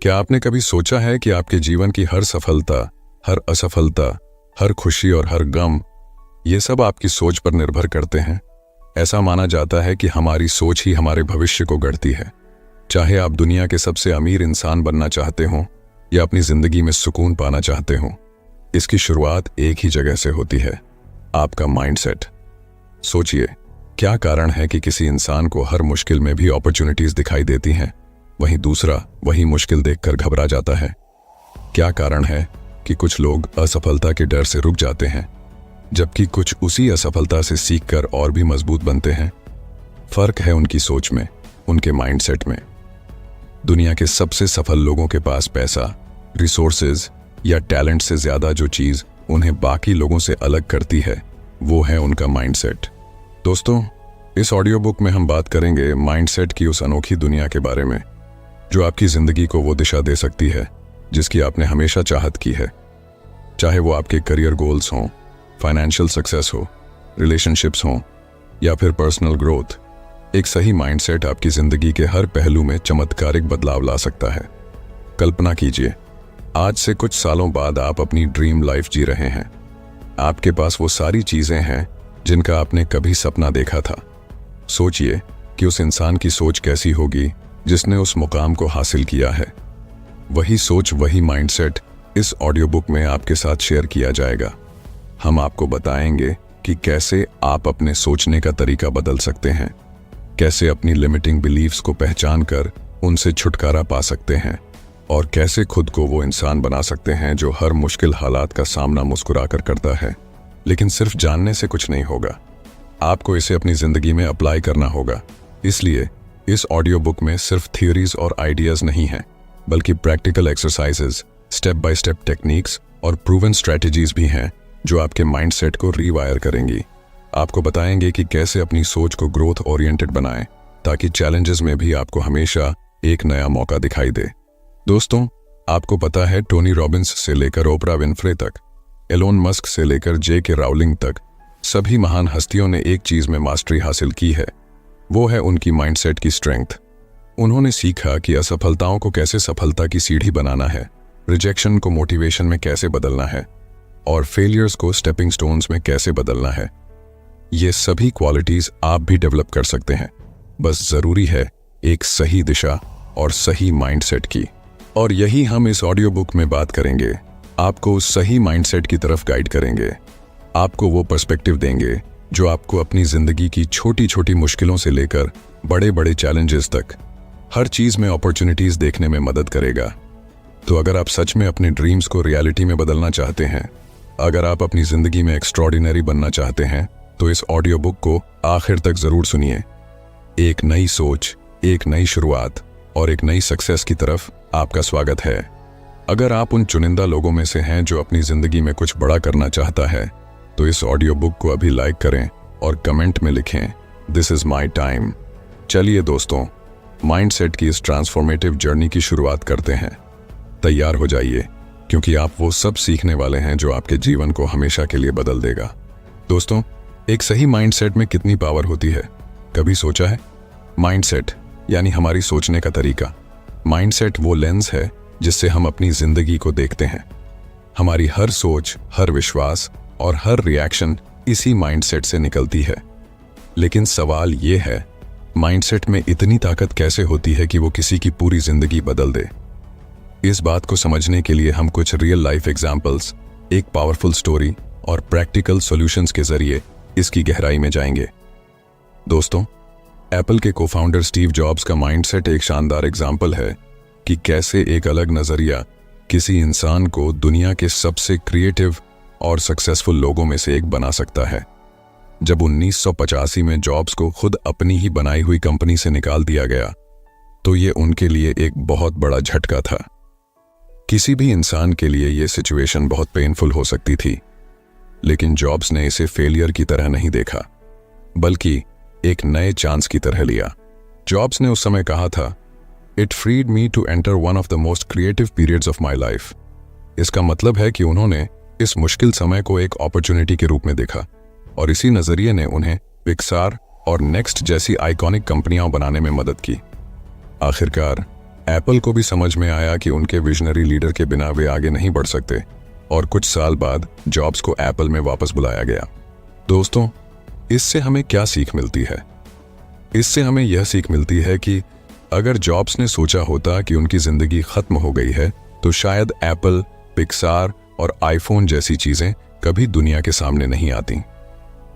क्या आपने कभी सोचा है कि आपके जीवन की हर सफलता, हर असफलता, हर खुशी और हर गम, ये सब आपकी सोच पर निर्भर करते हैं? ऐसा माना जाता है कि हमारी सोच ही हमारे भविष्य को गढ़ती है। चाहे आप दुनिया के सबसे अमीर इंसान बनना चाहते हो या अपनी जिंदगी में सुकून पाना चाहते हो, इसकी शुरुआत एक ही जगह से होती है, आपका माइंडसेट। सोचिए, क्या कारण है कि किसी इंसान को हर मुश्किल में भी अपॉर्चुनिटीज दिखाई देती हैं, वहीं दूसरा वही मुश्किल देखकर घबरा जाता है? क्या कारण है कि कुछ लोग असफलता के डर से रुक जाते हैं, जबकि कुछ उसी असफलता से सीखकर और भी मजबूत बनते हैं? फर्क है उनकी सोच में, उनके माइंडसेट में। दुनिया के सबसे सफल लोगों के पास पैसा, रिसोर्सेज या टैलेंट से ज्यादा जो चीज उन्हें बाकी लोगों से अलग करती है, वो है उनका माइंडसेट। दोस्तों, इस ऑडियो बुक में हम बात करेंगे माइंडसेट की उस अनोखी दुनिया के बारे में जो आपकी जिंदगी को वो दिशा दे सकती है जिसकी आपने हमेशा चाहत की है। चाहे वो आपके करियर गोल्स हों, फाइनेंशियल सक्सेस हो, रिलेशनशिप्स हों या फिर पर्सनल ग्रोथ, एक सही माइंडसेट आपकी जिंदगी के हर पहलू में चमत्कारिक बदलाव ला सकता है। कल्पना कीजिए, आज से कुछ सालों बाद आप अपनी ड्रीम लाइफ जी रहे हैं। आपके पास वो सारी चीजें हैं जिनका आपने कभी सपना देखा था। सोचिए कि उस इंसान की सोच कैसी होगी जिसने उस मुकाम को हासिल किया है। वही सोच, वही माइंडसेट इस ऑडियो बुक में आपके साथ शेयर किया जाएगा। हम आपको बताएंगे कि कैसे आप अपने सोचने का तरीका बदल सकते हैं, कैसे अपनी लिमिटिंग बिलीफ्स को पहचान कर उनसे छुटकारा पा सकते हैं और कैसे खुद को वो इंसान बना सकते हैं जो हर मुश्किल हालात का सामना मुस्कुराकर करता है। लेकिन सिर्फ जानने से कुछ नहीं होगा, आपको इसे अपनी जिंदगी में अप्लाई करना होगा। इसलिए इस ऑडियो बुक में सिर्फ थियोरीज और आइडियाज नहीं हैं, बल्कि practical exercises, step by step techniques और प्रूवन स्ट्रेटजीज भी हैं जो आपके माइंडसेट को रीवायर करेंगी। आपको बताएंगे कि कैसे अपनी सोच को ग्रोथ ओरिएंटेड बनाएं ताकि चैलेंजेस में भी आपको हमेशा एक नया मौका दिखाई दे। दोस्तों, आपको पता है टोनी रॉबिन्स से लेकर ओपरा विनफ्रे तक, एलोन मस्क से लेकर जे.के. राउलिंग तक, सभी महान हस्तियों ने एक चीज में मास्टरी हासिल की है, वो है उनकी माइंडसेट की स्ट्रेंथ। उन्होंने सीखा कि असफलताओं को कैसे सफलता की सीढ़ी बनाना है, रिजेक्शन को मोटिवेशन में कैसे बदलना है और फेलियर्स को स्टेपिंग स्टोन्स में कैसे बदलना है। ये सभी क्वालिटीज आप भी डेवलप कर सकते हैं, बस जरूरी है एक सही दिशा और सही माइंडसेट की। और यही हम इस ऑडियो बुक में बात करेंगे। आपको उस सही माइंडसेट की तरफ गाइड करेंगे, आपको वो पर्सपेक्टिव देंगे जो आपको अपनी जिंदगी की छोटी छोटी मुश्किलों से लेकर बड़े बड़े चैलेंजेस तक हर चीज में अपॉर्चुनिटीज देखने में मदद करेगा। तो अगर आप सच में अपने ड्रीम्स को रियलिटी में बदलना चाहते हैं, अगर आप अपनी जिंदगी में एक्स्ट्रॉर्डिनरी बनना चाहते हैं, तो इस ऑडियो बुक को आखिर तक जरूर सुनिए। एक नई सोच, एक नई शुरुआत और एक नई सक्सेस की तरफ आपका स्वागत है। अगर आप उन चुनिंदा लोगों में से हैं जो अपनी जिंदगी में कुछ बड़ा करना चाहता है, तो इस ऑडियो बुक को अभी लाइक करें और कमेंट में लिखें, दिस इज माई टाइम। चलिए दोस्तों, माइंडसेट की इस ट्रांसफॉर्मेटिव जर्नी की शुरुआत करते हैं। तैयार हो जाइए, क्योंकि आप वो सब सीखने वाले हैं जो आपके जीवन को हमेशा के लिए बदल देगा। दोस्तों, एक सही माइंडसेट में कितनी पावर होती है, कभी सोचा है? माइंडसेट यानी हमारी सोचने का तरीका। माइंडसेट वो लेंस है जिससे हम अपनी जिंदगी को देखते हैं। हमारी हर सोच, हर विश्वास और हर रिएक्शन इसी माइंडसेट से निकलती है। लेकिन सवाल यह है, माइंडसेट में इतनी ताकत कैसे होती है कि वो किसी की पूरी जिंदगी बदल दे? इस बात को समझने के लिए हम कुछ रियल लाइफ एग्जाम्पल्स, एक पावरफुल स्टोरी और प्रैक्टिकल सॉल्यूशंस के जरिए इसकी गहराई में जाएंगे। दोस्तों, एप्पल के को-फाउंडर स्टीव जॉब्स का माइंडसेट एक शानदार एग्जाम्पल है कि कैसे एक अलग नजरिया किसी इंसान को दुनिया के सबसे क्रिएटिव और सक्सेसफुल लोगों में से एक बना सकता है। जब 1985 में जॉब्स को खुद अपनी ही बनाई हुई कंपनी से निकाल दिया गया, तो ये उनके लिए एक बहुत बड़ा झटका था। किसी भी इंसान के लिए ये सिचुएशन बहुत पेनफुल हो सकती थी, लेकिन जॉब्स ने इसे फेलियर की तरह नहीं देखा, बल्कि एक नए चांस की तरह लिया। जॉब्स ने उस समय कहा था, it freed me to enter one of the most creative periods of my life. इसका मतलब है कि उन्होंने इस मुश्किल समय को एक अपॉर्चुनिटी के रूप में देखा और इसी नजरिए ने उन्हें पिक्सार और नेक्स्ट जैसी आइकॉनिक कंपनियां बनाने में मदद की। आखिरकार एप्पल को भी समझ में आया कि उनके विजनरी लीडर के बिना वे आगे नहीं बढ़ सकते और कुछ साल बाद जॉब्स को एप्पल में वापस बुलाया गया। दोस्तों, इससे हमें क्या सीख मिलती है? इससे हमें यह सीख मिलती है कि अगर जॉब्स ने सोचा होता कि उनकी जिंदगी खत्म हो गई है तो शायद एप्पल, पिक्सार और आईफोन जैसी चीजें कभी दुनिया के सामने नहीं आती।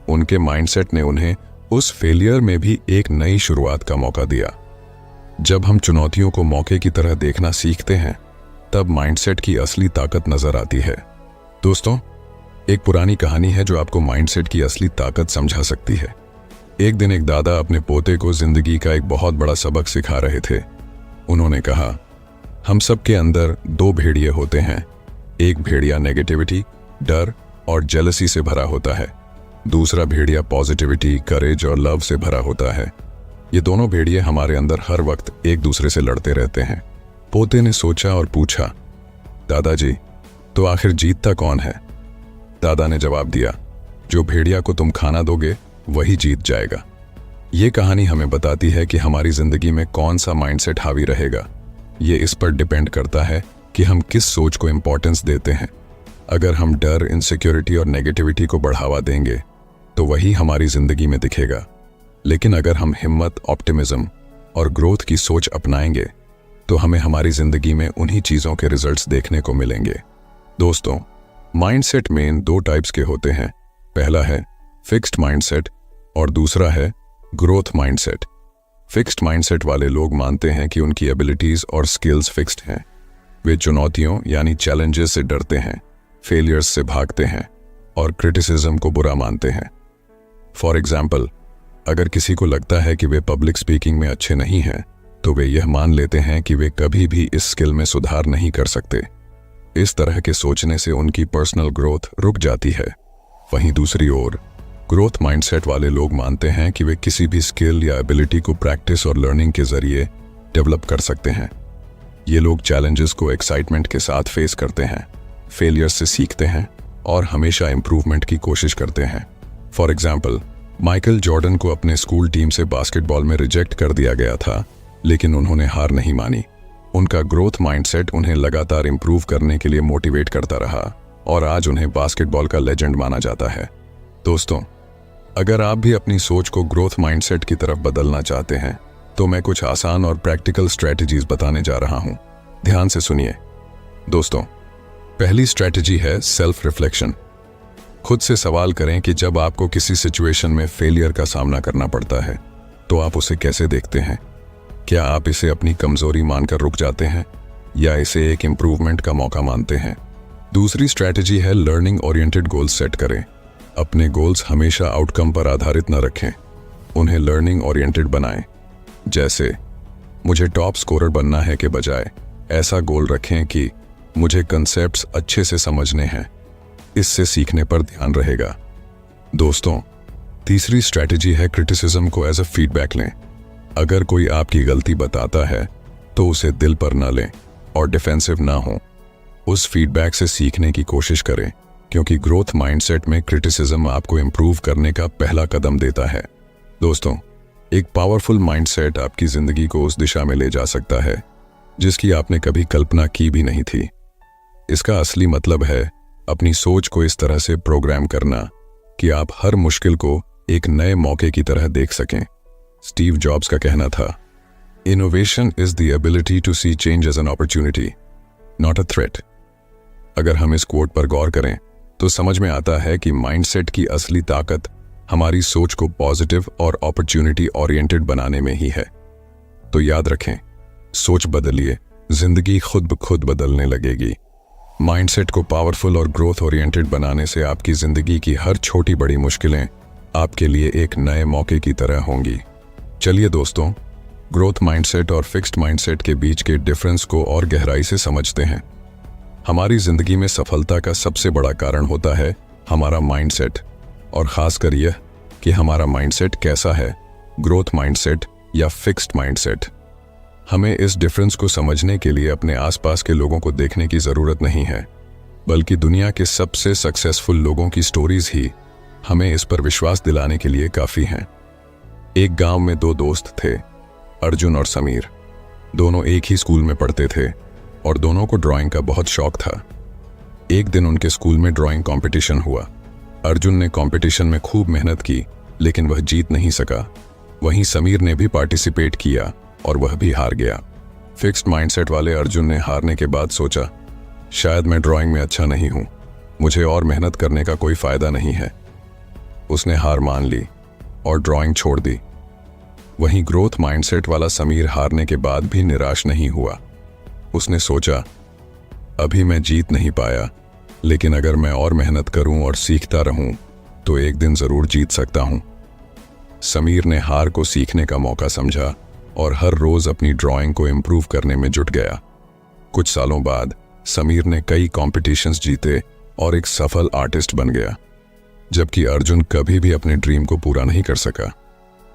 उनके माइंडसेट ने उन्हें उस फेलियर में भी एक नई शुरुआत का मौका दिया। जब हम चुनौतियों को मौके की तरह देखना सीखते हैं तब माइंडसेट की असली ताकत नजर आती है। दोस्तों, एक पुरानी कहानी है जो आपको माइंडसेट की असली ताकत समझा सकती है। एक दिन एक दादा अपने पोते को जिंदगी का एक बहुत बड़ा सबक सिखा रहे थे। उन्होंने कहा, हम सब के अंदर दो भेड़िए होते हैं। एक भेड़िया नेगेटिविटी, डर और जेलसी से भरा होता है। दूसरा भेड़िया पॉजिटिविटी, करेज और लव से भरा होता है। ये दोनों भेड़िए हमारे अंदर हर वक्त एक दूसरे से लड़ते रहते हैं। पोते ने सोचा और पूछा, दादाजी, तो आखिर जीतता कौन है? दादा ने जवाब दिया, जो भेड़िया को तुम खाना दोगे वही जीत जाएगा। ये कहानी हमें बताती है कि हमारी जिंदगी में कौन सा माइंडसेट हावी रहेगा। ये इस पर डिपेंड करता है कि हम किस सोच को इंपॉर्टेंस देते हैं। अगर हम डर, इनसिक्योरिटी और नेगेटिविटी को बढ़ावा देंगे तो वही हमारी जिंदगी में दिखेगा। लेकिन अगर हम हिम्मत, ऑप्टिमिज्म और ग्रोथ की सोच अपनाएंगे तो हमें हमारी जिंदगी में उन्हीं चीजों के रिजल्ट्स देखने को मिलेंगे। दोस्तों, माइंडसेट मेन दो टाइप्स के होते हैं। पहला है फिक्स्ड माइंडसेट और दूसरा है ग्रोथ माइंडसेट। फिक्स्ड माइंडसेट वाले लोग मानते हैं कि उनकी एबिलिटीज और स्किल्स फिक्स्ड हैं। वे चुनौतियों यानी चैलेंजेस से डरते हैं, फेलियर्स से भागते हैं और क्रिटिसिज्म को बुरा मानते हैं। फॉर एग्जाम्पल, अगर किसी को लगता है कि वे पब्लिक स्पीकिंग में अच्छे नहीं हैं तो वे यह मान लेते हैं कि वे कभी भी इस स्किल में सुधार नहीं कर सकते। इस तरह के सोचने से उनकी पर्सनल ग्रोथ रुक जाती है। वहीं दूसरी ओर ग्रोथ माइंडसेट वाले लोग मानते हैं कि वे किसी भी स्किल या एबिलिटी को प्रैक्टिस और लर्निंग के जरिए डेवलप कर सकते हैं। ये लोग चैलेंजेस को एक्साइटमेंट के साथ फेस करते हैं, फेलियर से सीखते हैं और हमेशा इंप्रूवमेंट की कोशिश करते हैं। फॉर एग्जाम्पल, माइकल जॉर्डन को अपने स्कूल टीम से बास्केटबॉल में रिजेक्ट कर दिया गया था, लेकिन उन्होंने हार नहीं मानी। उनका ग्रोथ माइंडसेट उन्हें लगातार इंप्रूव करने के लिए मोटिवेट करता रहा और आज उन्हें बास्केटबॉल का लेजेंड माना जाता है। दोस्तों, अगर आप भी अपनी सोच को ग्रोथ माइंडसेट की तरफ बदलना चाहते हैं तो मैं कुछ आसान और प्रैक्टिकल स्ट्रेटजीज बताने जा रहा हूं। ध्यान से सुनिए। दोस्तों, पहली स्ट्रेटजी है सेल्फ रिफ्लेक्शन। खुद से सवाल करें कि जब आपको किसी सिचुएशन में फेलियर का सामना करना पड़ता है तो आप उसे कैसे देखते हैं। क्या आप इसे अपनी कमजोरी मानकर रुक जाते हैं या इसे एक इंप्रूवमेंट का मौका मानते हैं? दूसरी स्ट्रेटजी है लर्निंग ओरिएंटेड गोल्स सेट करें। अपने गोल्स हमेशा आउटकम पर आधारित न रखें, उन्हें लर्निंग ओरिएंटेड बनाएं। जैसे मुझे टॉप स्कोरर बनना है के बजाय ऐसा गोल रखें कि मुझे कंसेप्ट्स अच्छे से समझने हैं। इससे सीखने पर ध्यान रहेगा। दोस्तों, तीसरी स्ट्रेटजी है क्रिटिसिज्म को एज अ फीडबैक लें। अगर कोई आपकी गलती बताता है तो उसे दिल पर न लें और डिफेंसिव ना हो। उस फीडबैक से सीखने की कोशिश करें, क्योंकि ग्रोथ माइंडसेट में क्रिटिसिज्म आपको इंप्रूव करने का पहला कदम देता है। दोस्तों, एक पावरफुल माइंडसेट आपकी जिंदगी को उस दिशा में ले जा सकता है जिसकी आपने कभी कल्पना की भी नहीं थी। इसका असली मतलब है अपनी सोच को इस तरह से प्रोग्राम करना कि आप हर मुश्किल को एक नए मौके की तरह देख सकें। स्टीव जॉब्स का कहना था, innovation is the ability to see change as an opportunity, not a threat. अगर हम इस कोट पर गौर करें तो समझ में आता है कि माइंडसेट की असली ताकत हमारी सोच को पॉजिटिव और अपॉर्चुनिटी ओरिएंटेड बनाने में ही है। तो याद रखें, सोच बदलिए, जिंदगी खुद ब खुद बदलने लगेगी। माइंडसेट को पावरफुल और ग्रोथ ओरिएंटेड बनाने से आपकी जिंदगी की हर छोटी बड़ी मुश्किलें आपके लिए एक नए मौके की तरह होंगी। चलिए दोस्तों, ग्रोथ माइंडसेट और फिक्स्ड माइंडसेट के बीच के डिफरेंस को और गहराई से समझते हैं। हमारी जिंदगी में सफलता का सबसे बड़ा कारण होता है हमारा माइंडसेट, और खासकर यह कि हमारा माइंडसेट कैसा है, ग्रोथ माइंडसेट या फिक्स्ड माइंडसेट। हमें इस डिफरेंस को समझने के लिए अपने आसपास के लोगों को देखने की जरूरत नहीं है, बल्कि दुनिया के सबसे सक्सेसफुल लोगों की स्टोरीज ही हमें इस पर विश्वास दिलाने के लिए काफी हैं। एक गांव में दो दोस्त थे, अर्जुन और समीर। दोनों एक ही स्कूल में पढ़ते थे और दोनों को ड्राइंग का बहुत शौक था। एक दिन उनके स्कूल में ड्राइंग कंपटीशन हुआ। अर्जुन ने कंपटीशन में खूब मेहनत की, लेकिन वह जीत नहीं सका। वहीं समीर ने भी पार्टिसिपेट किया और वह भी हार गया। फिक्स्ड माइंडसेट वाले अर्जुन ने हारने के बाद सोचा, शायद मैं ड्राइंग में अच्छा नहीं हूं, मुझे और मेहनत करने का कोई फायदा नहीं है। उसने हार मान ली और ड्राइंग छोड़ दी। वहीं ग्रोथ माइंडसेट वाला समीर हारने के बाद भी निराश नहीं हुआ। उसने सोचा, अभी मैं जीत नहीं पाया, लेकिन अगर मैं और मेहनत करूं और सीखता रहूं तो एक दिन जरूर जीत सकता हूं। समीर ने हार को सीखने का मौका समझा और हर रोज अपनी ड्राइंग को इम्प्रूव करने में जुट गया। कुछ सालों बाद समीर ने कई कॉम्पिटिशन्स जीते और एक सफल आर्टिस्ट बन गया, जबकि अर्जुन कभी भी अपने ड्रीम को पूरा नहीं कर सका।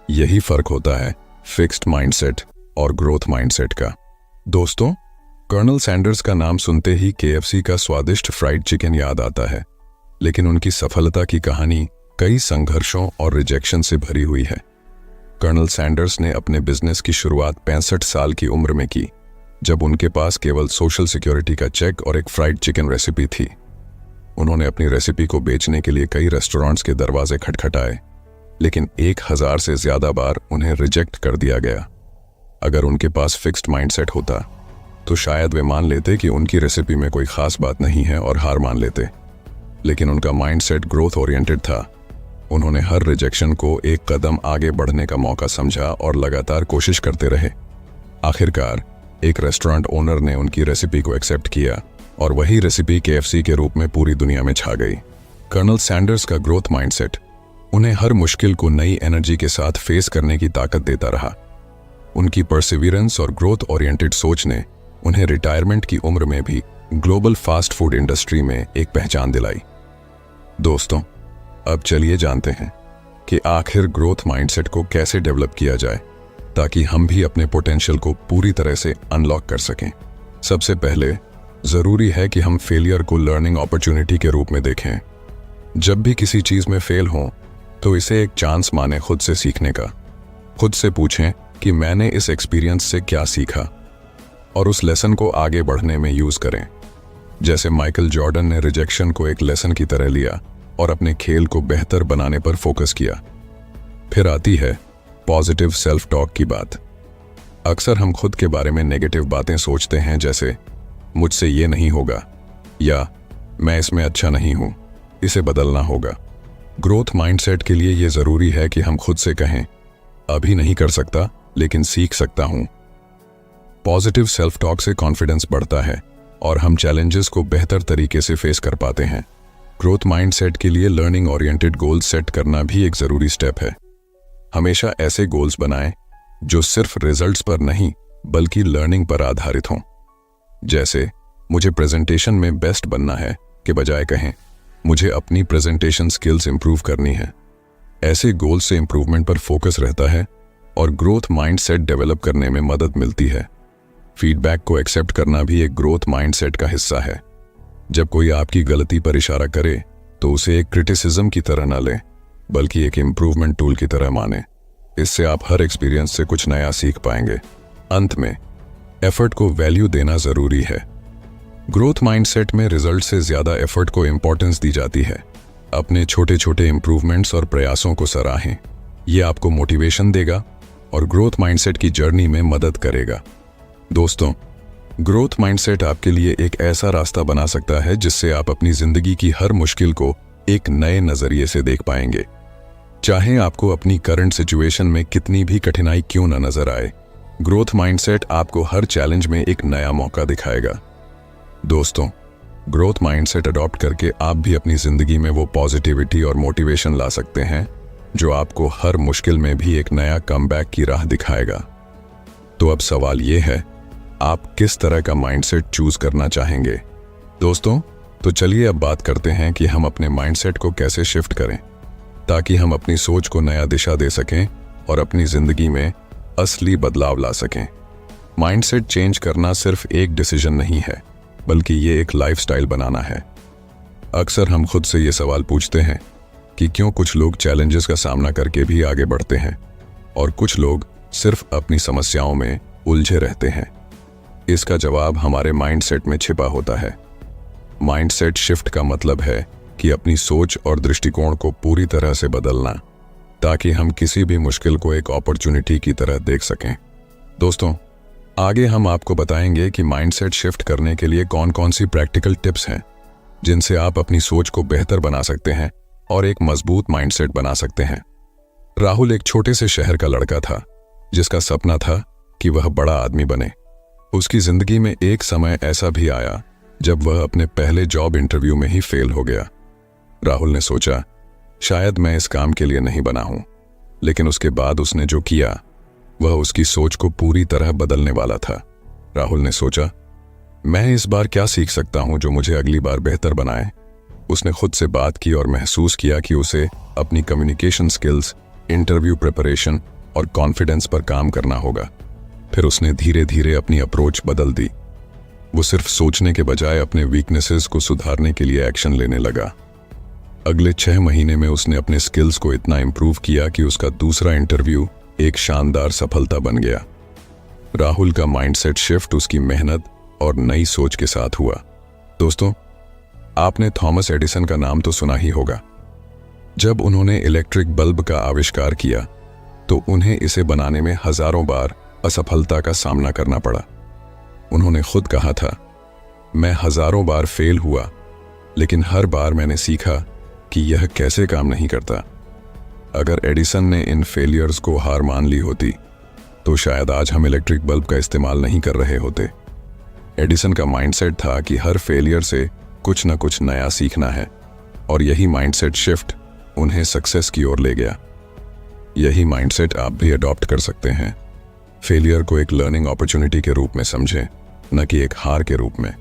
यही फर्क होता है फिक्स्ड माइंडसेट और ग्रोथ माइंडसेट का। दोस्तों, कर्नल सैंडर्स का नाम सुनते ही KFC का स्वादिष्ट फ्राइड चिकन याद आता है, लेकिन उनकी सफलता की कहानी कई संघर्षों और रिजेक्शन से भरी हुई है। कर्नल सैंडर्स ने अपने बिजनेस की शुरुआत 65 साल की उम्र में की, जब उनके पास केवल सोशल सिक्योरिटी का चेक और एक फ्राइड चिकन रेसिपी थी। उन्होंने अपनी रेसिपी को बेचने के लिए कई रेस्टोरेंट्स के दरवाजे खटखटाए, लेकिन 1000 से ज्यादा बार उन्हें रिजेक्ट कर दिया गया। अगर उनके पास फिक्स्ड माइंडसेट होता तो शायद वे मान लेते कि उनकी रेसिपी में कोई खास बात नहीं है और हार मान लेते, लेकिन उनका माइंडसेट ग्रोथ ओरिएंटेड था। उन्होंने हर रिजेक्शन को एक कदम आगे बढ़ने का मौका समझा और लगातार कोशिश करते रहे। आखिरकार एक रेस्टोरेंट ओनर ने उनकी रेसिपी को एक्सेप्ट किया और वही रेसिपी KFC के रूप में पूरी दुनिया में छा गई। कर्नल सैंडर्स का ग्रोथ माइंडसेट उन्हें हर मुश्किल को नई एनर्जी के साथ फेस करने की ताकत देता रहा। उनकी परसिवियरेंस और ग्रोथ ओरिएंटेड सोच ने उन्हें रिटायरमेंट की उम्र में भी ग्लोबल फास्ट फूड इंडस्ट्री में एक पहचान दिलाई। दोस्तों, अब चलिए जानते हैं कि आखिर ग्रोथ माइंडसेट को कैसे डेवलप किया जाए ताकि हम भी अपने पोटेंशियल को पूरी तरह से अनलॉक कर सकें। सबसे पहले जरूरी है कि हम फेलियर को लर्निंग अपॉर्चुनिटी के रूप में देखें। जब भी किसी चीज में फेल हो तो इसे एक चांस माने खुद से सीखने का। खुद से पूछें कि मैंने इस एक्सपीरियंस से क्या सीखा और उस लेसन को आगे बढ़ने में यूज करें। जैसे माइकल जॉर्डन ने रिजेक्शन को एक लेसन की तरह लिया और अपने खेल को बेहतर बनाने पर फोकस किया। फिर आती है पॉजिटिव सेल्फ टॉक की बात। अक्सर हम खुद के बारे में नेगेटिव बातें सोचते हैं, जैसे मुझसे ये नहीं होगा या मैं इसमें अच्छा नहीं हूं, इसे बदलना होगा। ग्रोथ माइंडसेट के लिए यह जरूरी है कि हम खुद से कहें, अभी नहीं कर सकता लेकिन सीख सकता हूं। पॉजिटिव सेल्फ टॉक से कॉन्फिडेंस बढ़ता है और हम चैलेंजेस को बेहतर तरीके से फेस कर पाते हैं। ग्रोथ माइंडसेट के लिए लर्निंग ओरिएंटेड गोल्स सेट करना भी एक जरूरी स्टेप है। हमेशा ऐसे गोल्स बनाएं जो सिर्फ रिजल्ट्स पर नहीं बल्कि लर्निंग पर आधारित हों। जैसे मुझे प्रेजेंटेशन में बेस्ट बनना है के बजाय कहें मुझे अपनी प्रेजेंटेशन स्किल्स इंप्रूव करनी है। ऐसे गोल्स से इंप्रूवमेंट पर फोकस रहता है और ग्रोथ माइंडसेट डेवलप करने में मदद मिलती है। फीडबैक को एक्सेप्ट करना भी एक ग्रोथ माइंडसेट का हिस्सा है। जब कोई आपकी गलती पर इशारा करे तो उसे एक क्रिटिसिज्म की तरह न लें बल्कि एक इम्प्रूवमेंट टूल की तरह माने। इससे आप हर एक्सपीरियंस से कुछ नया सीख पाएंगे। अंत में एफर्ट को वैल्यू देना जरूरी है। ग्रोथ माइंडसेट में रिजल्ट से ज्यादा एफर्ट को इंपॉर्टेंस दी जाती है। अपने छोटे छोटे इंप्रूवमेंट्स और प्रयासों को सराहें। यह आपको मोटिवेशन देगा और ग्रोथ माइंडसेट की जर्नी में मदद करेगा। दोस्तों, ग्रोथ माइंडसेट आपके लिए एक ऐसा रास्ता बना सकता है जिससे आप अपनी जिंदगी की हर मुश्किल को एक नए नजरिए से देख पाएंगे। चाहे आपको अपनी करंट सिचुएशन में कितनी भी कठिनाई क्यों न नजर आए, ग्रोथ माइंडसेट आपको हर चैलेंज में एक नया मौका दिखाएगा। दोस्तों, ग्रोथ माइंडसेट अडॉप्ट करके आप भी अपनी जिंदगी में वो पॉजिटिविटी और मोटिवेशन ला सकते हैं जो आपको हर मुश्किल में भी एक नया कमबैक की राह दिखाएगा। तो अब सवाल ये है, आप किस तरह का माइंडसेट चूज करना चाहेंगे? दोस्तों, तो चलिए अब बात करते हैं कि हम अपने माइंडसेट को कैसे शिफ्ट करें ताकि हम अपनी सोच को नया दिशा दे सकें और अपनी जिंदगी में असली बदलाव ला सकें। माइंडसेट चेंज करना सिर्फ एक डिसीजन नहीं है, बल्कि ये एक लाइफस्टाइल बनाना है। अक्सर हम खुद से ये सवाल पूछते हैं कि क्यों कुछ लोग चैलेंजेस का सामना करके भी आगे बढ़ते हैं और कुछ लोग सिर्फ अपनी समस्याओं में उलझे रहते हैं? इसका जवाब हमारे माइंडसेट में छिपा होता है। माइंडसेट शिफ्ट का मतलब है कि अपनी सोच और दृष्टिकोण को पूरी तरह से बदलना, ताकि हम किसी भी मुश्किल को एक अपॉर्चुनिटी की तरह देख सकें। दोस्तों, आगे हम आपको बताएंगे कि माइंडसेट शिफ्ट करने के लिए कौन कौन सी प्रैक्टिकल टिप्स हैं जिनसे आप अपनी सोच को बेहतर बना सकते हैं और एक मजबूत माइंडसेट बना सकते हैं। राहुल एक छोटे से शहर का लड़का था जिसका सपना था कि वह बड़ा आदमी बने। उसकी जिंदगी में एक समय ऐसा भी आया जब वह अपने पहले जॉब इंटरव्यू में ही फेल हो गया। राहुल ने सोचा, शायद मैं इस काम के लिए नहीं बना हूं, लेकिन उसके बाद उसने जो किया वह उसकी सोच को पूरी तरह बदलने वाला था। राहुल ने सोचा, मैं इस बार क्या सीख सकता हूं जो मुझे अगली बार बेहतर बनाए। उसने खुद से बात की और महसूस किया कि उसे अपनी कम्युनिकेशन स्किल्स, इंटरव्यू प्रिपरेशन और कॉन्फिडेंस पर काम करना होगा। फिर उसने धीरे धीरे अपनी अप्रोच बदल दी। वो सिर्फ सोचने के बजाय अपने वीकनेसेस को सुधारने के लिए एक्शन लेने लगा। अगले 6 महीने में उसने अपने स्किल्स को इतना इंप्रूव किया कि उसका दूसरा इंटरव्यू एक शानदार सफलता बन गया। राहुल का माइंडसेट शिफ्ट उसकी मेहनत और नई सोच के साथ हुआ। दोस्तों, आपने थॉमस एडिसन का नाम तो सुना ही होगा। जब उन्होंने इलेक्ट्रिक बल्ब का आविष्कार किया तो उन्हें इसे बनाने में हजारों बार असफलता का सामना करना पड़ा। उन्होंने खुद कहा था, मैं हजारों बार फेल हुआ, लेकिन हर बार मैंने सीखा कि यह कैसे काम नहीं करता। अगर एडिसन ने इन फेलियर्स को हार मान ली होती तो शायद आज हम इलेक्ट्रिक बल्ब का इस्तेमाल नहीं कर रहे होते। एडिसन का माइंडसेट था कि हर फेलियर से कुछ न कुछ नया सीखना है, और यही माइंडसेट शिफ्ट उन्हें सक्सेस की ओर ले गया। यही माइंडसेट आप भी अडॉप्ट कर सकते हैं। फेलियर को एक लर्निंग अपॉर्चुनिटी के रूप में समझें, न कि एक हार के रूप में।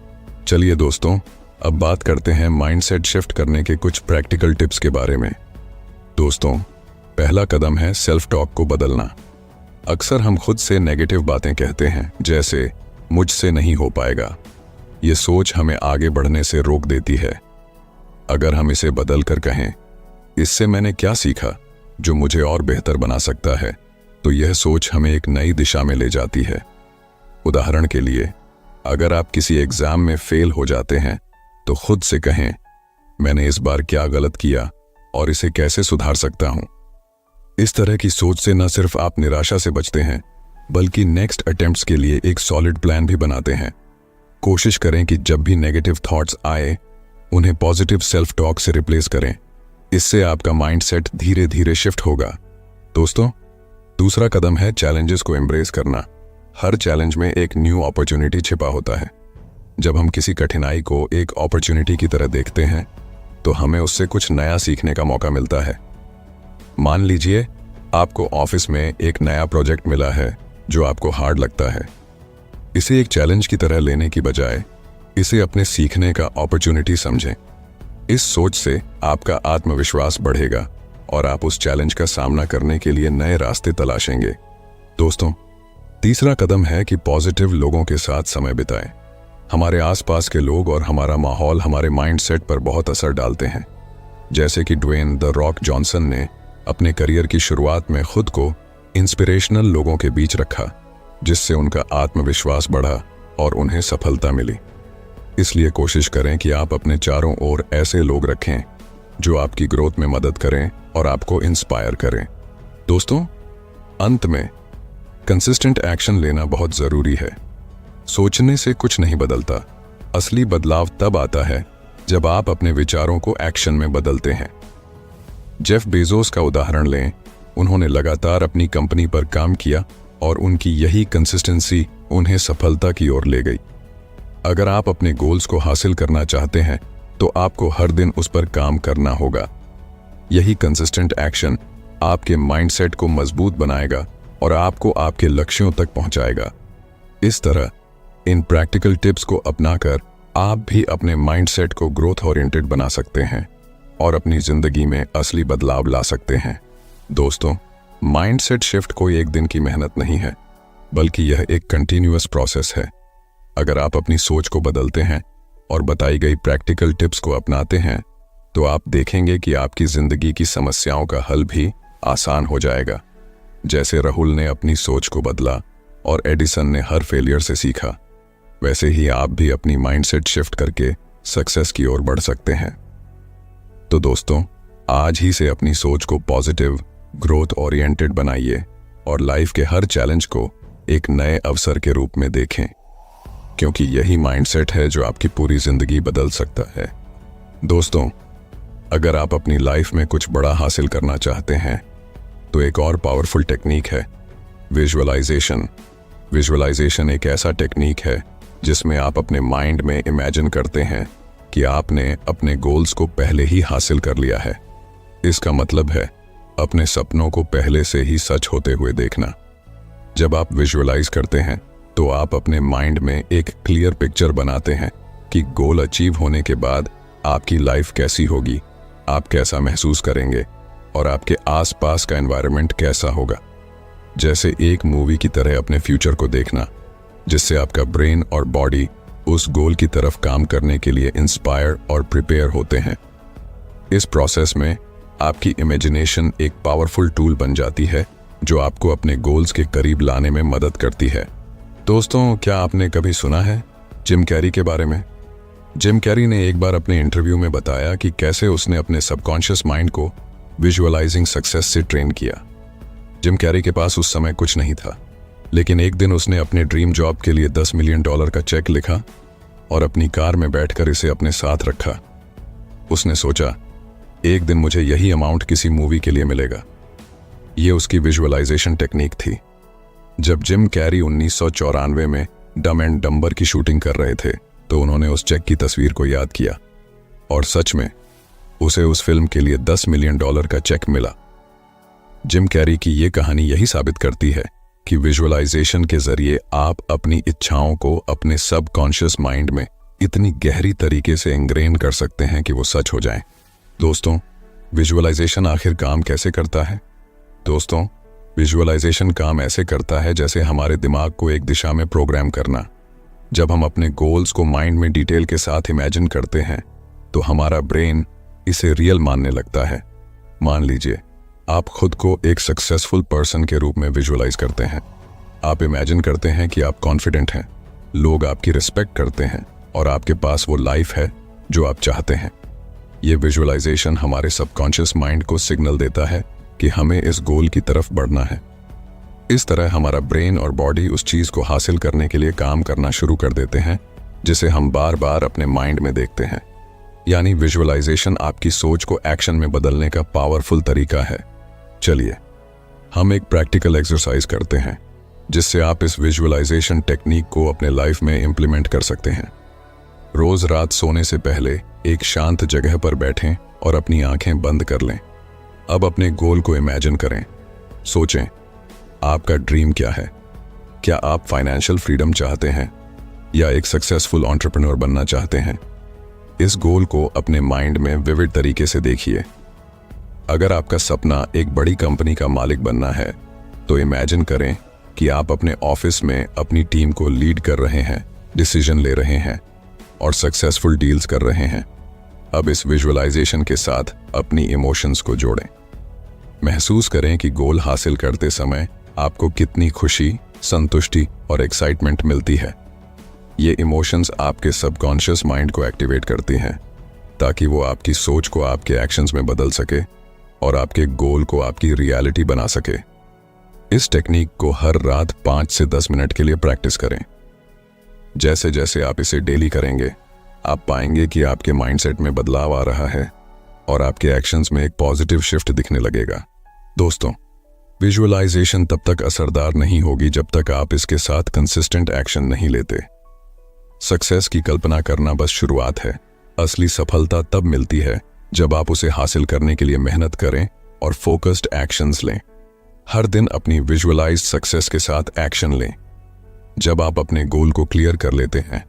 चलिए दोस्तों, अब बात करते हैं माइंडसेट शिफ्ट करने के कुछ प्रैक्टिकल टिप्स के बारे में। दोस्तों, पहला कदम है सेल्फ टॉक को बदलना। अक्सर हम खुद से नेगेटिव बातें कहते हैं, जैसे मुझसे नहीं हो पाएगा। ये सोच हमें आगे बढ़ने से रोक देती है। अगर हम इसे बदल कर कहें, इससे मैंने क्या सीखा जो मुझे और बेहतर बना सकता है, तो यह सोच हमें एक नई दिशा में ले जाती है। उदाहरण के लिए, अगर आप किसी एग्जाम में फेल हो जाते हैं तो खुद से कहें, मैंने इस बार क्या गलत किया और इसे कैसे सुधार सकता हूं। इस तरह की सोच से न सिर्फ आप निराशा से बचते हैं, बल्कि नेक्स्ट अटेम्प्ट्स के लिए एक सॉलिड प्लान भी बनाते हैं। कोशिश करें कि जब भी नेगेटिव थॉट्स आए, उन्हें पॉजिटिव सेल्फ टॉक से रिप्लेस करें। इससे आपका माइंडसेट धीरे धीरे शिफ्ट होगा। दोस्तों, दूसरा कदम है चैलेंजेस को एम्ब्रेस करना। हर चैलेंज में एक न्यू अपॉर्चुनिटी छिपा होता है। जब हम किसी कठिनाई को एक अपॉर्चुनिटी की तरह देखते हैं तो हमें उससे कुछ नया सीखने का मौका मिलता है। मान लीजिए आपको ऑफिस में एक नया प्रोजेक्ट मिला है जो आपको हार्ड लगता है। इसे एक चैलेंज की तरह लेने की बजाय इसे अपने सीखने का अपॉर्चुनिटी समझें। इस सोच से आपका आत्मविश्वास बढ़ेगा और आप उस चैलेंज का सामना करने के लिए नए रास्ते तलाशेंगे। दोस्तों, तीसरा कदम है कि पॉजिटिव लोगों के साथ समय बिताएं। हमारे आसपास के लोग और हमारा माहौल हमारे माइंडसेट पर बहुत असर डालते हैं। जैसे कि ड्वेन द रॉक जॉनसन ने अपने करियर की शुरुआत में खुद को इंस्पिरेशनल लोगों के बीच रखा, जिससे उनका आत्मविश्वास बढ़ा और उन्हें सफलता मिली। इसलिए कोशिश करें कि आप अपने चारों ओर ऐसे लोग रखें जो आपकी ग्रोथ में मदद करें और आपको इंस्पायर करें। दोस्तों, अंत में कंसिस्टेंट एक्शन लेना बहुत जरूरी है। सोचने से कुछ नहीं बदलता। असली बदलाव तब आता है जब आप अपने विचारों को एक्शन में बदलते हैं। जेफ बेजोस का उदाहरण लें। उन्होंने लगातार अपनी कंपनी पर काम किया और उनकी यही कंसिस्टेंसी उन्हें सफलता की ओर ले गई। अगर आप अपने गोल्स को हासिल करना चाहते हैं तो आपको हर दिन उस पर काम करना होगा। यही कंसिस्टेंट एक्शन आपके माइंडसेट को मजबूत बनाएगा और आपको आपके लक्ष्यों तक पहुंचाएगा। इस तरह इन प्रैक्टिकल टिप्स को अपनाकर आप भी अपने माइंडसेट को ग्रोथ ओरिएंटेड बना सकते हैं और अपनी जिंदगी में असली बदलाव ला सकते हैं। दोस्तों, माइंडसेट शिफ्ट कोई एक दिन की मेहनत नहीं है, बल्कि यह एक कंटिन्यूअस प्रोसेस है। अगर आप अपनी सोच को बदलते हैं और बताई गई प्रैक्टिकल टिप्स को अपनाते हैं तो आप देखेंगे कि आपकी जिंदगी की समस्याओं का हल भी आसान हो जाएगा। जैसे राहुल ने अपनी सोच को बदला, और एडिसन ने हर फेलियर से सीखा, वैसे ही आप भी अपनी माइंडसेट शिफ्ट करके सक्सेस की ओर बढ़ सकते हैं। तो दोस्तों, आज ही से अपनी सोच को पॉजिटिव, ग्रोथ ओरिएंटेड बनाइए और लाइफ के हर चैलेंज को एक नए अवसर के रूप में देखें, क्योंकि यही माइंडसेट है जो आपकी पूरी जिंदगी बदल सकता है। दोस्तों, अगर आप अपनी लाइफ में कुछ बड़ा हासिल करना चाहते हैं तो एक और पावरफुल टेक्निक है विजुअलाइजेशन। विजुअलाइजेशन एक ऐसा टेक्निक है जिसमें आप अपने माइंड में इमेजिन करते हैं कि आपने अपने गोल्स को पहले ही हासिल कर लिया है। इसका मतलब है अपने सपनों को पहले से ही सच होते हुए देखना। जब आप विजुअलाइज करते हैं तो आप अपने माइंड में एक क्लियर पिक्चर बनाते हैं कि गोल अचीव होने के बाद आपकी लाइफ कैसी होगी, आप कैसा महसूस करेंगे और आपके आसपास का एनवायरनमेंट कैसा होगा। जैसे एक मूवी की तरह अपने फ्यूचर को देखना, जिससे आपका ब्रेन और बॉडी उस गोल की तरफ काम करने के लिए इंस्पायर और प्रिपेयर होते हैं। इस प्रोसेस में आपकी इमेजिनेशन एक पावरफुल टूल बन जाती है जो आपको अपने गोल्स के करीब लाने में मदद करती है। दोस्तों, क्या आपने कभी सुना है जिम कैरी के बारे में? जिम कैरी ने एक बार अपने इंटरव्यू में बताया कि कैसे उसने अपने सबकॉन्शियस माइंड को विजुअलाइजिंग सक्सेस से ट्रेन किया। जिम कैरी के पास उस समय कुछ नहीं था, लेकिन एक दिन उसने अपने ड्रीम जॉब के लिए $10 मिलियन का चेक लिखा और अपनी कार में बैठकर इसे अपने साथ रखा। उसने सोचा, एक दिन मुझे यही अमाउंट किसी मूवी के लिए मिलेगा। ये उसकी विजुअलाइजेशन टेक्निक थी। जब जिम कैरी 1994 में डम एंड डम्बर की शूटिंग कर रहे थे तो उन्होंने उस चेक की तस्वीर को याद किया और सच में उसे उस फिल्म के लिए $10 मिलियन का चेक मिला। जिम कैरी की ये कहानी यही साबित करती है कि विजुअलाइजेशन के जरिए आप अपनी इच्छाओं को अपने सबकॉन्शियस माइंड में इतनी गहरी तरीके से इंग्रेन कर सकते हैं कि वो सच हो जाएं। दोस्तों, विजुअलाइजेशन आखिर काम कैसे करता है? दोस्तों, विजुअलाइजेशन काम ऐसे करता है जैसे हमारे दिमाग को एक दिशा में प्रोग्राम करना। जब हम अपने गोल्स को माइंड में डिटेल के साथ इमेजिन करते हैं तो हमारा ब्रेन इसे रियल मानने लगता है। मान लीजिए आप खुद को एक सक्सेसफुल पर्सन के रूप में विजुअलाइज करते हैं। आप इमेजिन करते हैं कि आप कॉन्फिडेंट हैं, लोग आपकी रिस्पेक्ट करते हैं और आपके पास वो लाइफ है जो आप चाहते हैं। ये विजुअलाइजेशन हमारे सबकॉन्शियस माइंड को सिग्नल देता है कि हमें इस गोल की तरफ बढ़ना है। इस तरह हमारा ब्रेन और बॉडी उस चीज को हासिल करने के लिए काम करना शुरू कर देते हैं जिसे हम बार बार अपने माइंड में देखते हैं। यानी विजुअलाइजेशन आपकी सोच को एक्शन में बदलने का पावरफुल तरीका है। चलिए हम एक प्रैक्टिकल एक्सरसाइज करते हैं जिससे आप इस विजुअलाइजेशन टेक्निक को अपने लाइफ में इंप्लीमेंट कर सकते हैं। रोज रात सोने से पहले एक शांत जगह पर बैठें और अपनी आंखें बंद कर लें। अब अपने गोल को इमेजिन करें। सोचें, आपका ड्रीम क्या है? क्या आप फाइनेंशियल फ्रीडम चाहते हैं या एक सक्सेसफुल एंटरप्रेन्योर बनना चाहते हैं? इस गोल को अपने माइंड में विविड तरीके से देखिए। अगर आपका सपना एक बड़ी कंपनी का मालिक बनना है तो इमेजिन करें कि आप अपने ऑफिस में अपनी टीम को लीड कर रहे हैं, डिसीजन ले रहे हैं और सक्सेसफुल डील्स कर रहे हैं। अब इस विजुअलाइजेशन के साथ अपनी इमोशंस को जोड़ें। महसूस करें कि गोल हासिल करते समय आपको कितनी खुशी, संतुष्टि और एक्साइटमेंट मिलती है। ये इमोशंस आपके सबकॉन्शियस माइंड को एक्टिवेट करती हैं ताकि वो आपकी सोच को आपके एक्शंस में बदल सके और आपके गोल को आपकी रियलिटी बना सके। इस टेक्निक को हर रात 5 से 10 मिनट के लिए प्रैक्टिस करें। जैसे जैसे आप इसे डेली करेंगे, आप पाएंगे कि आपके माइंडसेट में बदलाव आ रहा है और आपके एक्शंस में एक पॉजिटिव शिफ्ट दिखने लगेगा। दोस्तों, विजुअलाइजेशन तब तक असरदार नहीं होगी जब तक आप इसके साथ कंसिस्टेंट एक्शन नहीं लेते। सक्सेस की कल्पना करना बस शुरुआत है। असली सफलता तब मिलती है जब आप उसे हासिल करने के लिए मेहनत करें और फोकस्ड एक्शंस लें। हर दिन अपनी विजुअलाइज्ड सक्सेस के साथ एक्शन लें। जब आप अपने गोल को क्लियर कर लेते हैं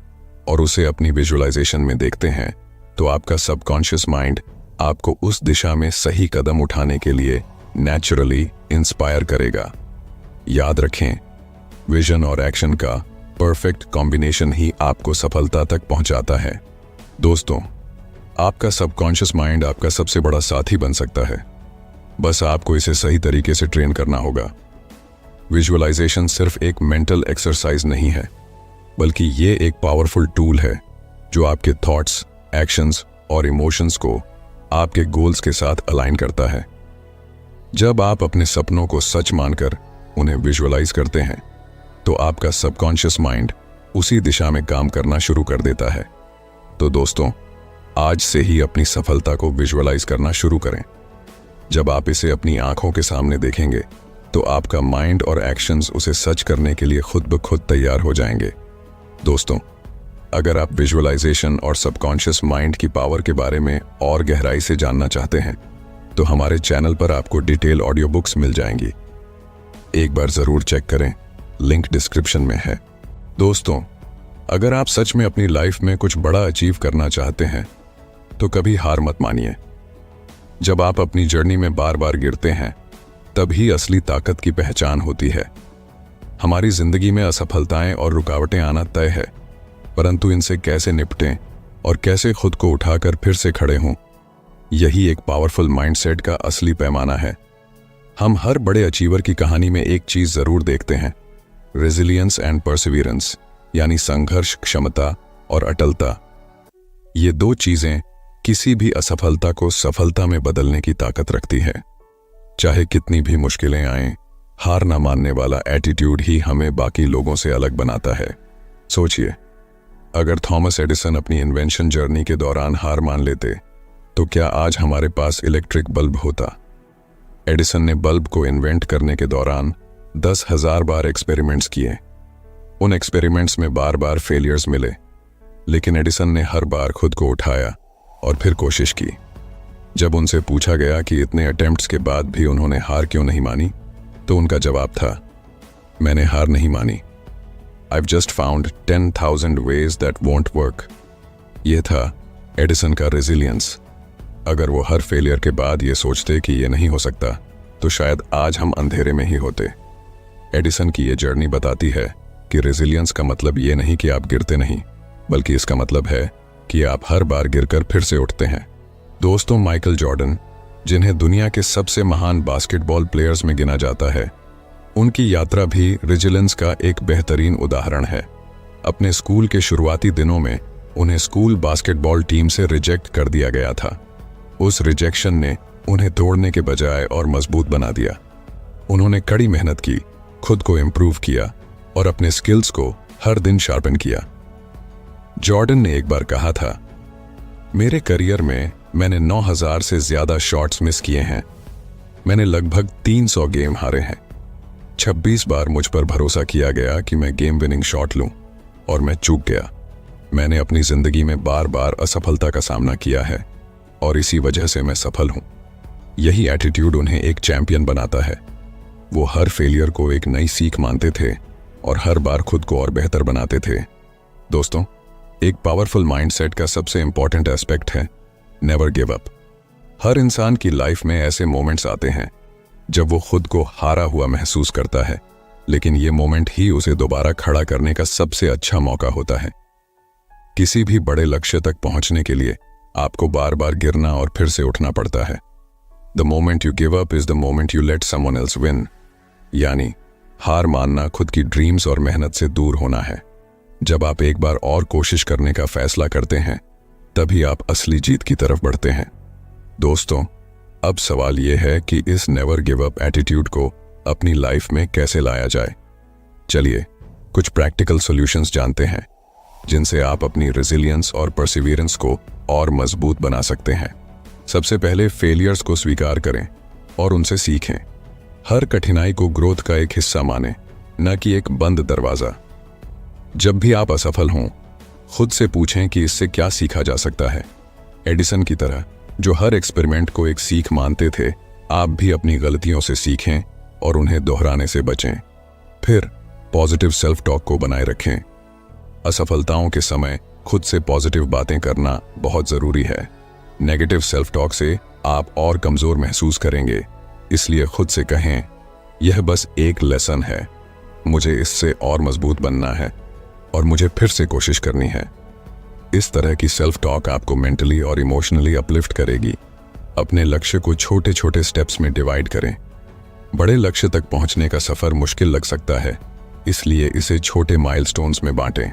और उसे अपनी विजुअलाइजेशन में देखते हैं तो आपका सबकॉन्शियस माइंड आपको उस दिशा में सही कदम उठाने के लिए नेचुरली इंस्पायर करेगा। याद रखें, विजन और एक्शन का परफेक्ट कॉम्बिनेशन ही आपको सफलता तक पहुंचाता है। दोस्तों, आपका सबकॉन्शियस माइंड आपका सबसे बड़ा साथी बन सकता है। बस आपको इसे सही तरीके से ट्रेन करना होगा। विजुअलाइजेशन सिर्फ एक मेंटल एक्सरसाइज नहीं है, बल्कि ये एक पावरफुल टूल है जो आपके थॉट्स, एक्शंस और इमोशंस को आपके गोल्स के साथ अलाइन करता है। जब आप अपने सपनों को सच मानकर उन्हें विजुअलाइज करते हैं तो आपका सबकॉन्शियस माइंड उसी दिशा में काम करना शुरू कर देता है। तो दोस्तों, आज से ही अपनी सफलता को विजुअलाइज करना शुरू करें। जब आप इसे अपनी आंखों के सामने देखेंगे तो आपका माइंड और एक्शंस उसे सच करने के लिए खुद ब खुद तैयार हो जाएंगे। दोस्तों, अगर आप विजुअलाइजेशन और सबकॉन्शियस माइंड की पावर के बारे में और गहराई से जानना चाहते हैं तो हमारे चैनल पर आपको डिटेल ऑडियो बुक्स मिल जाएंगी। एक बार जरूर चेक करें, लिंक डिस्क्रिप्शन में है। दोस्तों, अगर आप सच में अपनी लाइफ में कुछ बड़ा अचीव करना चाहते हैं तो कभी हार मत मानिए। जब आप अपनी जर्नी में बार बार गिरते हैं तभी असली ताकत की पहचान होती है। हमारी जिंदगी में असफलताएं और रुकावटें आना तय है, परंतु इनसे कैसे निपटें और कैसे खुद को उठाकर फिर से खड़े हों, यही एक पावरफुल माइंडसेट का असली पैमाना है। हम हर बड़े अचीवर की कहानी में एक चीज जरूर देखते हैं, रेजिलियंस एंड परसिवियरेंस, यानी संघर्ष, क्षमता और अटलता। ये दो चीजें किसी भी असफलता को सफलता में बदलने की ताकत रखती है। चाहे कितनी भी मुश्किलें आएं, हार ना मानने वाला एटीट्यूड ही हमें बाकी लोगों से अलग बनाता है। सोचिए, अगर थॉमस एडिसन अपनी इन्वेंशन जर्नी के दौरान हार मान लेते तो क्या आज हमारे पास इलेक्ट्रिक बल्ब होता? एडिसन ने बल्ब को इन्वेंट करने के दौरान 10,000 बार एक्सपेरिमेंट्स किए। उन एक्सपेरिमेंट्स में बार बार फेलियर्स मिले, लेकिन एडिसन ने हर बार खुद को उठाया और फिर कोशिश की। जब उनसे पूछा गया कि इतने अटेम्प्ट्स के बाद भी उन्होंने हार क्यों नहीं मानी, तो उनका जवाब था, मैंने हार नहीं मानी, I've just found 10,000 ways that won't work। ये था एडिसन का रेजिलियंस। अगर वो हर फेलियर के बाद ये सोचते कि ये नहीं हो सकता तो शायद आज हम अंधेरे में ही होते। एडिसन की ये जर्नी बताती है कि रेजिलियंस का मतलब ये नहीं कि आप गिरते नहीं, बल्कि इसका मतलब है कि आप हर बार गिरकर फिर से उठते हैं। दोस्तों, माइकल जॉर्डन, जिन्हें दुनिया के सबसे महान बास्केटबॉल प्लेयर्स में गिना जाता है, उनकी यात्रा भी रेजिलियंस का एक बेहतरीन उदाहरण है। अपने स्कूल के शुरुआती दिनों में उन्हें स्कूल बास्केटबॉल टीम से रिजेक्ट कर दिया गया था। उस रिजेक्शन ने उन्हें तोड़ने के बजाय और मजबूत बना दिया। उन्होंने कड़ी मेहनत की, खुद को इम्प्रूव किया और अपने स्किल्स को हर दिन शार्पन किया। जॉर्डन ने एक बार कहा था, मेरे करियर में मैंने 9,000 से ज्यादा शॉट्स मिस किए हैं। मैंने लगभग 300 गेम हारे हैं। 26 बार मुझ पर भरोसा किया गया कि मैं गेम विनिंग शॉट लूं और मैं चूक गया। मैंने अपनी जिंदगी में बार बार असफलता का सामना किया है और इसी वजह से मैं सफल हूं। यही एटीट्यूड उन्हें एक चैंपियन बनाता है। वो हर फेलियर को एक नई सीख मानते थे और हर बार खुद को और बेहतर बनाते थे। दोस्तों, एक पावरफुल माइंडसेट का सबसे इंपॉर्टेंट एस्पेक्ट है नेवर गिव अप। हर इंसान की लाइफ में ऐसे मोमेंट्स आते हैं जब वो खुद को हारा हुआ महसूस करता है, लेकिन ये मोमेंट ही उसे दोबारा खड़ा करने का सबसे अच्छा मौका होता है। किसी भी बड़े लक्ष्य तक पहुंचने के लिए आपको बार बार गिरना और फिर से उठना पड़ता है। The moment you give up is the moment you let someone else win. यानी हार मानना खुद की ड्रीम्स और मेहनत से दूर होना है। जब आप एक बार और कोशिश करने का फैसला करते हैं तभी आप असली जीत की तरफ बढ़ते हैं। दोस्तों, अब सवाल यह है कि इस नेवर गिव अप एटीट्यूड को अपनी लाइफ में कैसे लाया जाए। चलिए कुछ प्रैक्टिकल सॉल्यूशंस जानते हैं जिनसे आप अपनी रेजिलियंस और परसिवियरेंस को और मजबूत बना सकते हैं। सबसे पहले फेलियर्स को स्वीकार करें और उनसे सीखें। हर कठिनाई को ग्रोथ का एक हिस्सा मानें, न कि एक बंद दरवाजा। जब भी आप असफल हों, खुद से पूछें कि इससे क्या सीखा जा सकता है। एडिसन की तरह जो हर एक्सपेरिमेंट को एक सीख मानते थे, आप भी अपनी गलतियों से सीखें और उन्हें दोहराने से बचें। फिर पॉजिटिव सेल्फ टॉक को बनाए रखें। असफलताओं के समय खुद से पॉजिटिव बातें करना बहुत जरूरी है। नेगेटिव सेल्फ टॉक से आप और कमजोर महसूस करेंगे, इसलिए खुद से कहें, यह बस एक लेसन है, मुझे इससे और मजबूत बनना है और मुझे फिर से कोशिश करनी है। इस तरह की सेल्फ टॉक आपको मेंटली और इमोशनली अपलिफ्ट करेगी। अपने लक्ष्य को छोटे छोटे स्टेप्स में डिवाइड करें। बड़े लक्ष्य तक पहुंचने का सफर मुश्किल लग सकता है, इसलिए इसे छोटे माइलस्टोन्स में बांटें।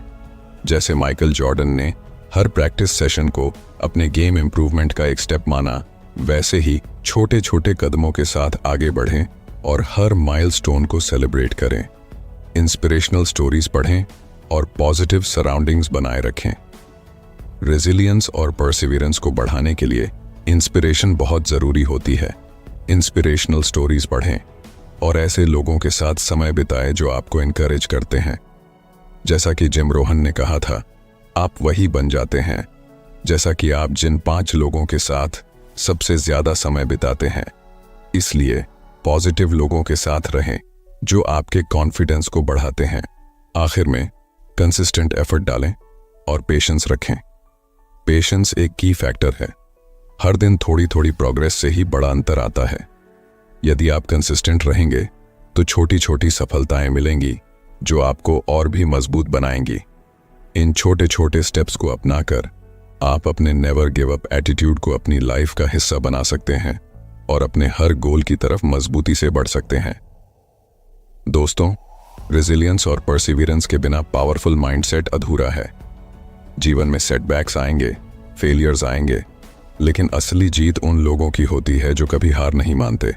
जैसे माइकल जॉर्डन ने हर प्रैक्टिस सेशन को अपने गेम इंप्रूवमेंट का एक स्टेप माना, वैसे ही छोटे छोटे कदमों के साथ आगे बढ़ें और हर माइलस्टोन को सेलिब्रेट करें। इंस्पिरेशनल स्टोरीज पढ़ें और पॉजिटिव सराउंडिंग्स बनाए रखें। रेजिलियंस और परसिवियरेंस को बढ़ाने के लिए इंस्पिरेशन बहुत ज़रूरी होती है। इंस्पिरेशनल स्टोरीज पढ़ें और ऐसे लोगों के साथ समय बिताएं जो आपको इनकरेज करते हैं। जैसा कि जिम रोहन ने कहा था, आप वही बन जाते हैं जैसा कि आप जिन 5 लोगों के साथ सबसे ज़्यादा समय बिताते हैं। इसलिए पॉजिटिव लोगों के साथ रहें जो आपके कॉन्फिडेंस को बढ़ाते हैं। आखिर में कंसिस्टेंट एफर्ट डालें और पेशेंस रखें। पेशेंस एक की फैक्टर है। हर दिन थोड़ी थोड़ी प्रोग्रेस से ही बड़ा अंतर आता है। यदि आप कंसिस्टेंट रहेंगे तो छोटी छोटी सफलताएं मिलेंगी जो आपको और भी मजबूत बनाएंगी। इन छोटे छोटे स्टेप्स को अपनाकर आप अपने नेवर गिव अप एटीट्यूड को अपनी लाइफ का हिस्सा बना सकते हैं और अपने हर गोल की तरफ मजबूती से बढ़ सकते हैं। दोस्तों, रेजिलियंस और परसिवियरेंस के बिना पावरफुल माइंडसेट अधूरा है। जीवन में सेटबैक्स आएंगे, फेलियर्स आएंगे, लेकिन असली जीत उन लोगों की होती है जो कभी हार नहीं मानते।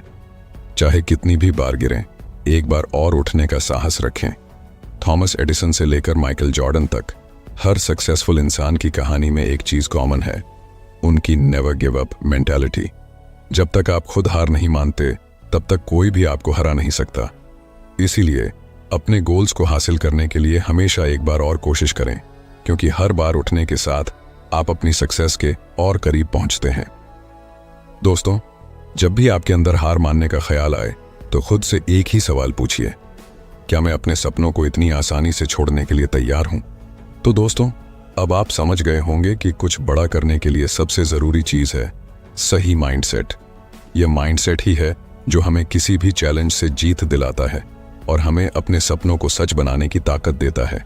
चाहे कितनी भी बार गिरें, एक बार और उठने का साहस रखें। थॉमस एडिसन से लेकर माइकल जॉर्डन तक हर सक्सेसफुल इंसान की कहानी में एक चीज कॉमन है, उनकी नेवर गिव अप मेंटालिटी। जब तक आप खुद हार नहीं मानते, तब तक कोई भी आपको हरा नहीं सकता। इसीलिए अपने गोल्स को हासिल करने के लिए हमेशा एक बार और कोशिश करें, क्योंकि हर बार उठने के साथ आप अपनी सक्सेस के और करीब पहुंचते हैं। दोस्तों, जब भी आपके अंदर हार मानने का ख्याल आए तो खुद से एक ही सवाल पूछिए, क्या मैं अपने सपनों को इतनी आसानी से छोड़ने के लिए तैयार हूं? तो दोस्तों, अब आप समझ गए होंगे कि कुछ बड़ा करने के लिए सबसे जरूरी चीज है सही माइंडसेट। यह माइंडसेट ही है जो हमें किसी भी चैलेंज से जीत दिलाता है और हमें अपने सपनों को सच बनाने की ताकत देता है।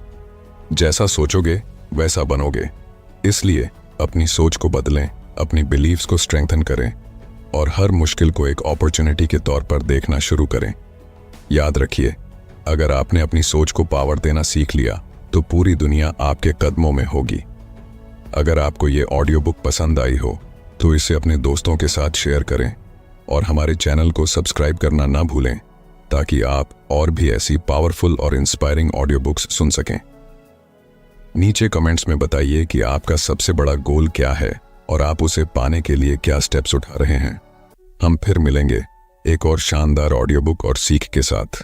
जैसा सोचोगे वैसा बनोगे। इसलिए अपनी सोच को बदलें, अपनी बिलीव्स को स्ट्रेंथन करें और हर मुश्किल को एक अपॉर्चुनिटी के तौर पर देखना शुरू करें। याद रखिए, अगर आपने अपनी सोच को पावर देना सीख लिया तो पूरी दुनिया आपके कदमों में होगी। अगर आपको ये ऑडियो बुक पसंद आई हो तो इसे अपने दोस्तों के साथ शेयर करें और हमारे चैनल को सब्सक्राइब करना ना भूलें, ताकि आप और भी ऐसी पावरफुल और इंस्पायरिंग ऑडियो बुक्स सुन सकें। नीचे कमेंट्स में बताइए कि आपका सबसे बड़ा गोल क्या है और आप उसे पाने के लिए क्या स्टेप्स उठा रहे हैं। हम फिर मिलेंगे एक और शानदार ऑडियो बुक और सीख के साथ।